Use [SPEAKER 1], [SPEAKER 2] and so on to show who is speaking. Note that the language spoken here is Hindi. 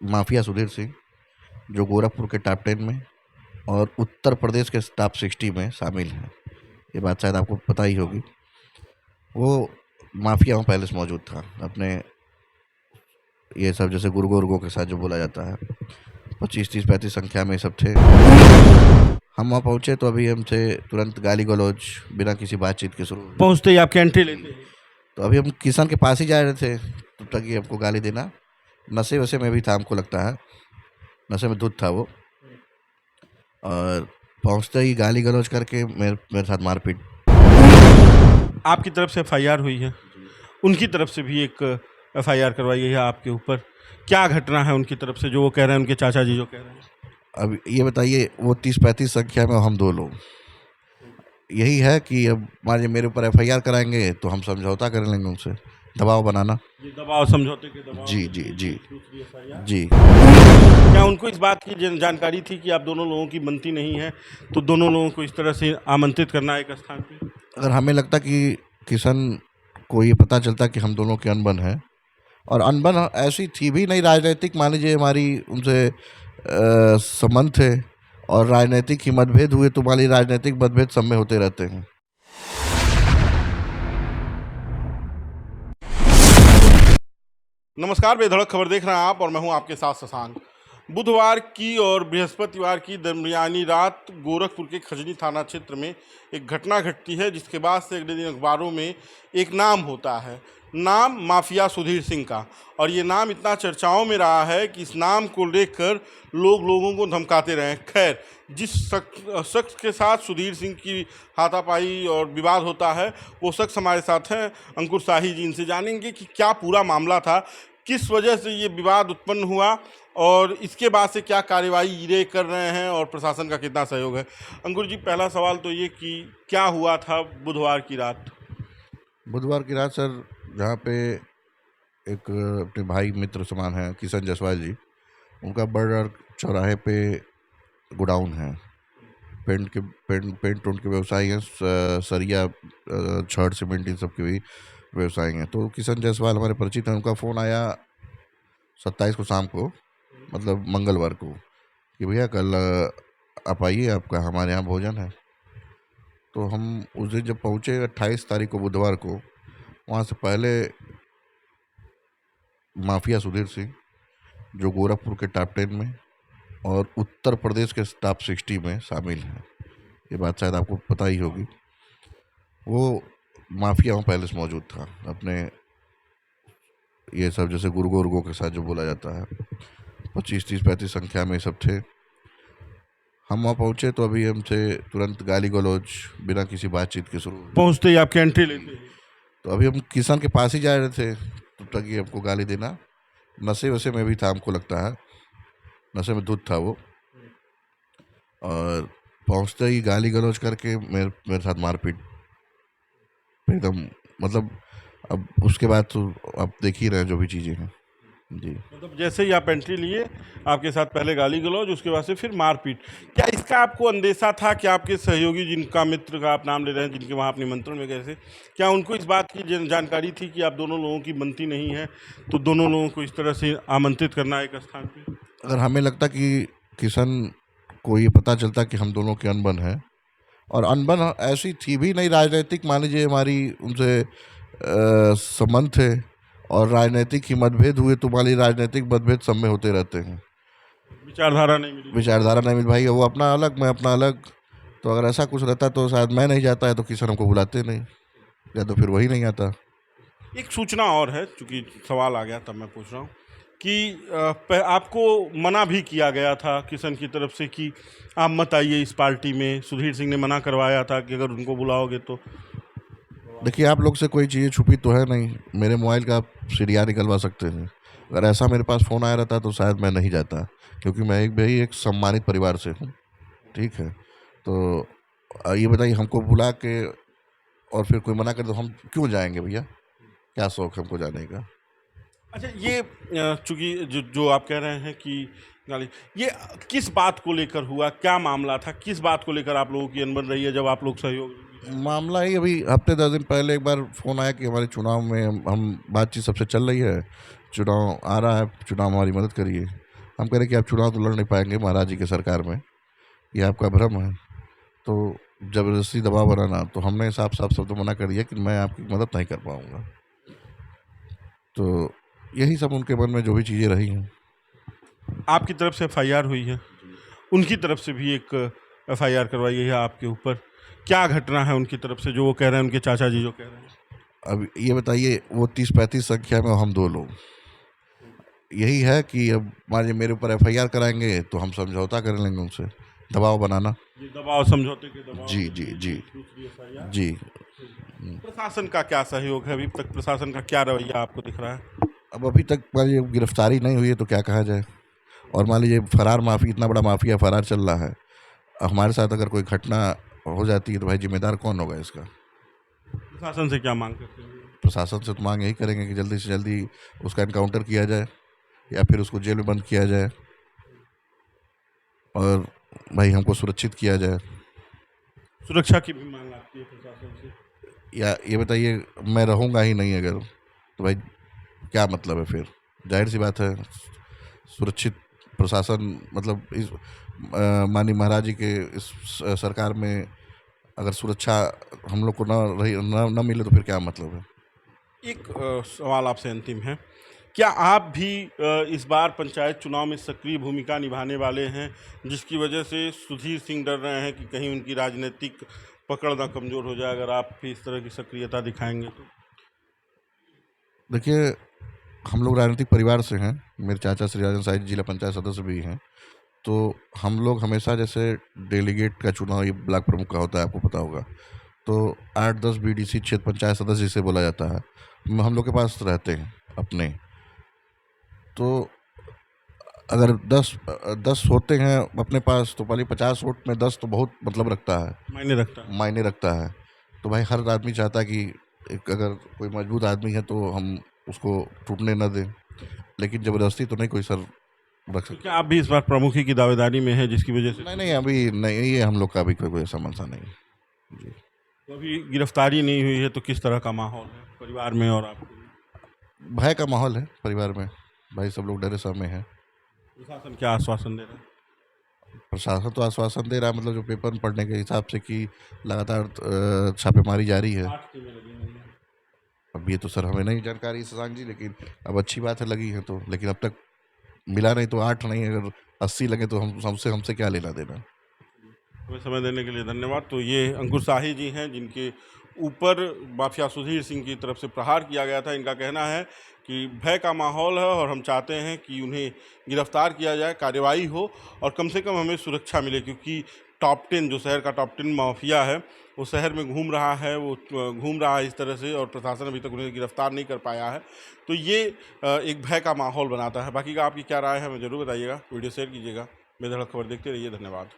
[SPEAKER 1] माफिया सुधीर सिंह, जो गोरखपुर के टॉप 10 में और उत्तर प्रदेश के टॉप 60 में शामिल हैं। ये बात शायद आपको पता ही होगी। वो माफिया वहाँ पहले से मौजूद था अपने, ये सब जैसे गुर्गो उर्गो के साथ जो बोला जाता है, 25-30-35 संख्या में ये सब थे। हम वहाँ पहुँचे तो अभी हमसे तुरंत गाली गलौज बिना किसी बातचीत के शुरू हुई।
[SPEAKER 2] पहुंचते ही आपकी एंट्री लेते हैं।
[SPEAKER 1] तो अभी हम किसान के पास ही जा रहे थे तब तक ये हमको गाली देना, नशे वशे में भी था हमको लगता है, नशे में धुत था वो, और पहुँचते ही गाली गलौज करके मेरे साथ मारपीट।
[SPEAKER 2] आपकी तरफ से एफआईआर हुई है, उनकी तरफ से भी एक एफआईआर करवाई है आपके ऊपर। क्या घटना है उनकी तरफ से जो वो कह रहे हैं, उनके चाचा जी जो कह रहे हैं?
[SPEAKER 1] अब ये बताइए, वो 30-35 संख्या में हम 2 लोग, यही है कि अब मान लीजिए मेरे ऊपर एफआईआर कराएंगे तो हम समझौता कर लेंगे उनसे, दबाव बनाना।
[SPEAKER 2] ये दबाव, समझौते के दबाव
[SPEAKER 1] जी
[SPEAKER 2] में
[SPEAKER 1] जी जी
[SPEAKER 2] दूसरी एफआईआर।
[SPEAKER 1] जी।
[SPEAKER 2] क्या उनको इस बात की जानकारी थी कि आप दोनों लोगों की बनती नहीं है, तो दोनों लोगों को इस तरह से आमंत्रित करना एक स्थान पे?
[SPEAKER 1] अगर हमें लगता कि किशन को ये पता चलता कि हम दोनों के अनबन है, और अनबन ऐसी थी भी नहीं राजनीतिक, मान लीजिए हमारी उनसे संबंध थे और राजनीतिक ही मतभेद हुए, तो मान लीजिए राजनीतिक मतभेद सब में होते रहते हैं।
[SPEAKER 2] नमस्कार, बेधड़क खबर देख रहे हैं आप और मैं हूं आपके साथ शशांक। बुधवार की और बृहस्पतिवार की दरमियानी रात गोरखपुर के खजनी थाना क्षेत्र में एक घटना घटती है, जिसके बाद से अगले दिन अखबारों में एक नाम होता है, नाम माफिया सुधीर सिंह का। और ये नाम इतना चर्चाओं में रहा है कि इस नाम को लेकर लोग लोगों को धमकाते रहे। खैर, जिस शख्स के साथ सुधीर सिंह की हाथापाई और विवाद होता है, वो शख्स हमारे साथ हैं, अंकुर शाही जी। इनसे जानेंगे कि क्या पूरा मामला था, किस वजह से ये विवाद उत्पन्न हुआ और इसके बाद से क्या कार्रवाई ये कर रहे हैं और प्रशासन का कितना सहयोग है। अंकुर जी, पहला सवाल तो ये कि क्या हुआ था बुधवार की रात?
[SPEAKER 1] बुधवार की रात सर, जहाँ पे एक अपने भाई मित्र समान है किशन जायसवाल जी, उनका बर्डर चौराहे पे गोडाउन है, पेंट के व्यवसायी हैं, सरिया छड़ सीमेंट इन सब के भी व्यवसायी हैं। तो किशन जायसवाल हमारे परिचित हैं, उनका फ़ोन आया 27 को शाम को, मतलब मंगलवार को, कि भैया कल आप आइए, आपका हमारे यहाँ भोजन है। तो हम उस दिन जब पहुँचे 28 तारीख को बुधवार को, वहाँ से पहले माफिया सुधीर सिंह, जो गोरखपुर के टॉप 10 में और उत्तर प्रदेश के टॉप 60 में शामिल हैं। ये बात शायद आपको पता ही होगी। वो माफिया वहाँ पहले से मौजूद था अपने, ये सब जैसे गुर्गो उर्गो के साथ जो बोला जाता है, 25-30-35 संख्या में ये सब थे। हम वहाँ पहुँचे तो अभी हमसे तुरंत गाली गलौज बिना किसी बातचीत के शुरू हुई।
[SPEAKER 2] पहुंचते ही आपकी एंट्री लेते हैं।
[SPEAKER 1] तो अभी हम किसान के पास ही जा रहे थे तब तक ये हमको गाली देना, नशे वशे में भी था हमको लगता है, नशे में धुत था वो, और पहुँचते ही गाली गलौज करके मेरे साथ मारपीट एकदम, मतलब अब उसके बाद तो आप देख ही रहे हैं जो भी चीज़ें हैं जी।
[SPEAKER 2] मतलब जैसे ही आप एंट्री लिए, आपके साथ पहले गाली गलौज, उसके बाद से फिर मारपीट। क्या इसका आपको अंदेशा था कि आपके सहयोगी, जिनका मित्र का आप नाम ले रहे हैं, जिनके वहाँ आप निमंत्रण में गए थे, क्या उनको इस बात की जानकारी थी कि आप दोनों लोगों की बनती नहीं है, तो दोनों लोगों को इस तरह से आमंत्रित करना एक स्थान पे?
[SPEAKER 1] अगर हमें लगता कि किशन को ये पता चलता कि हम दोनों के अनबन है, और अनबन ऐसी थी भी नहीं राजनीतिक, मान लीजिए हमारी उनसे संबंध थे और राजनीतिक ही मतभेद हुए, तो मान लीजिए राजनीतिक मतभेद सब में होते रहते हैं।
[SPEAKER 2] विचारधारा नहीं मिली?
[SPEAKER 1] विचारधारा नहीं मिल भाई, वो अपना अलग मैं अपना अलग, तो अगर ऐसा कुछ रहता तो शायद मैं नहीं जाता है, तो किशन हमको बुलाते नहीं, या तो फिर वही नहीं आता।
[SPEAKER 2] एक सूचना और है, चूंकि सवाल आ गया तब मैं पूछ रहा हूँ कि आपको मना भी किया गया था किशन की तरफ से कि आप मत आइए इस पार्टी में। सुधीर सिंह ने मना करवाया था कि अगर उनको बुलाओगे तो।
[SPEAKER 1] देखिए, आप लोग से कोई चीज़ें छुपी तो है नहीं, मेरे मोबाइल का आप सीढ़ियाँ निकलवा सकते हैं। अगर ऐसा मेरे पास फ़ोन आया रहता तो शायद मैं नहीं जाता, क्योंकि मैं एक भाई एक सम्मानित परिवार से हूँ, ठीक है। तो ये बताइए, हमको बुला के और फिर कोई मना करे तो हम क्यों जाएंगे भैया, क्या शौक है हमको जाने का।
[SPEAKER 2] अच्छा, ये चूंकि जो आप कह रहे हैं कि गाली, ये किस बात को लेकर हुआ, क्या मामला था, किस बात को लेकर आप लोगों की अनबन रही है जब आप लोग सहयोग?
[SPEAKER 1] मामला ही अभी हफ्ते 10 दिन पहले एक बार फ़ोन आया कि हमारे चुनाव में हम बातचीत सबसे चल रही है, चुनाव आ रहा है, चुनाव हमारी मदद करिए। हम कह रहे कि आप चुनाव तो लड़ नहीं पाएंगे महाराज जी की सरकार में, ये आपका भ्रम है। तो ज़बरदस्ती दबाव बनाना, तो हमने साफ साफ शब्द मना कर दिया कि मैं आपकी मदद नहीं कर पाऊँगा। तो यही सब उनके मन में जो भी चीज़ें रही हैं।
[SPEAKER 2] आपकी तरफ से एफआईआर हुई है, उनकी तरफ से भी एक एफआईआर करवाई गई है आपके ऊपर। क्या घटना है उनकी तरफ से जो वो कह रहे हैं, उनके चाचा जी जो कह रहे हैं?
[SPEAKER 1] अब ये बताइए, वो 30-35 संख्या में, हम 2 लोग, यही है कि अब मान लीजिए मेरे ऊपर एफआईआर कराएंगे तो हम समझौता कर लेंगे उनसे, दबाव बनाना।
[SPEAKER 2] ये दबाव, समझौते के दबाव
[SPEAKER 1] जी
[SPEAKER 2] में
[SPEAKER 1] जी जी
[SPEAKER 2] दूसरी एफआईआर।
[SPEAKER 1] जी।
[SPEAKER 2] प्रशासन का क्या सहयोग है? अभी तक प्रशासन का क्या रवैया आपको दिख रहा है?
[SPEAKER 1] अब अभी तक मान लीजिए गिरफ्तारी नहीं हुई है तो क्या कहा जाए। और मान लीजिए फरार माफी, इतना बड़ा माफिया फरार चल रहा है, हमारे साथ अगर कोई घटना हो जाती है तो भाई जिम्मेदार कौन होगा इसका?
[SPEAKER 2] प्रशासन से क्या मांग करते हैं?
[SPEAKER 1] प्रशासन से तो मांग यही करेंगे कि जल्दी से जल्दी उसका इनकाउंटर किया जाए या फिर उसको जेल में बंद किया जाए और भाई हमको सुरक्षित किया जाए।
[SPEAKER 2] सुरक्षा की भी मांग आती है प्रशासन से?
[SPEAKER 1] या ये बताइए, मैं रहूँगा ही नहीं अगर, तो भाई क्या मतलब है फिर? जाहिर सी बात है, सुरक्षित प्रशासन मतलब इस माननीय महाराज जी के इस सरकार में अगर सुरक्षा हम लोग को न मिले तो फिर क्या मतलब है?
[SPEAKER 2] एक सवाल आपसे अंतिम है, क्या आप भी इस बार पंचायत चुनाव में सक्रिय भूमिका निभाने वाले हैं, जिसकी वजह से सुधीर सिंह डर रहे हैं कि कहीं उनकी राजनीतिक पकड़ ना कमज़ोर हो जाए अगर आप भी इस तरह की सक्रियता दिखाएंगे तो?
[SPEAKER 1] देखिए, हम लोग राजनीतिक परिवार से हैं, मेरे चाचा श्री राजन साहिब जिला पंचायत सदस्य भी हैं। तो हम लोग हमेशा, जैसे डेलीगेट का चुनाव ये ब्लॉक प्रमुख का होता है, आपको पता होगा, तो 8-10 बीडीसी क्षेत्र पंचायत सदस्य जिसे बोला जाता है, हम लोग के पास रहते हैं अपने। तो अगर 10 होते हैं अपने पास तो पहले 50 वोट में 10 तो बहुत मतलब रखता है,
[SPEAKER 2] मायने रखता है।
[SPEAKER 1] मायने रखता है। तो भाई हर आदमी चाहता है कि एक अगर कोई मजबूत आदमी है तो हम उसको टूटने न दें, लेकिन ज़बरदस्ती तो नहीं कोई सर रख
[SPEAKER 2] तो
[SPEAKER 1] सकता।
[SPEAKER 2] क्या आप भी इस बार प्रमुखी की दावेदारी में है जिसकी वजह से
[SPEAKER 1] नहीं नहीं, अभी नहीं, ये हम लोग का अभी कोई ऐसा मनसा नहीं जी।
[SPEAKER 2] तो अभी गिरफ्तारी नहीं हुई है तो किस तरह का माहौल है परिवार में और आपके में?
[SPEAKER 1] भय का माहौल है परिवार में, भाई सब लोग डरे सहमे हैं।
[SPEAKER 2] प्रशासन क्या आश्वासन दे रहा है?
[SPEAKER 1] प्रशासन तो आश्वासन दे रहा है, मतलब जो पेपर में पढ़ने के हिसाब से कि लगातार छापेमारी जारी है।
[SPEAKER 2] 8 टीमें लगी हुई हैं।
[SPEAKER 1] अब ये तो सर हमें नहीं जानकारी शशांक जी, लेकिन अब अच्छी बात है लगी है तो, लेकिन अब तक मिला नहीं, तो 8 नहीं, अगर 80 लगे तो हम हमसे क्या लेना देना।
[SPEAKER 2] हमें समय देने के लिए धन्यवाद। तो ये अंकुर शाही जी हैं जिनके ऊपर माफिया सुधीर सिंह की तरफ से प्रहार किया गया था। इनका कहना है कि भय का माहौल है और हम चाहते हैं कि उन्हें गिरफ्तार किया जाए, कार्रवाई हो और कम से कम हमें सुरक्षा मिले, क्योंकि टॉप 10 जो शहर का टॉप 10 माफिया है वो शहर में घूम रहा है, वो घूम रहा है इस तरह से, और प्रशासन अभी तक उन्हें गिरफ्तार नहीं कर पाया है। तो ये एक भय का माहौल बनाता है। बाकी का आपकी क्या राय है हमें ज़रूर बताइएगा, वीडियो शेयर कीजिएगा। बेधड़क खबर देखते रहिए, धन्यवाद।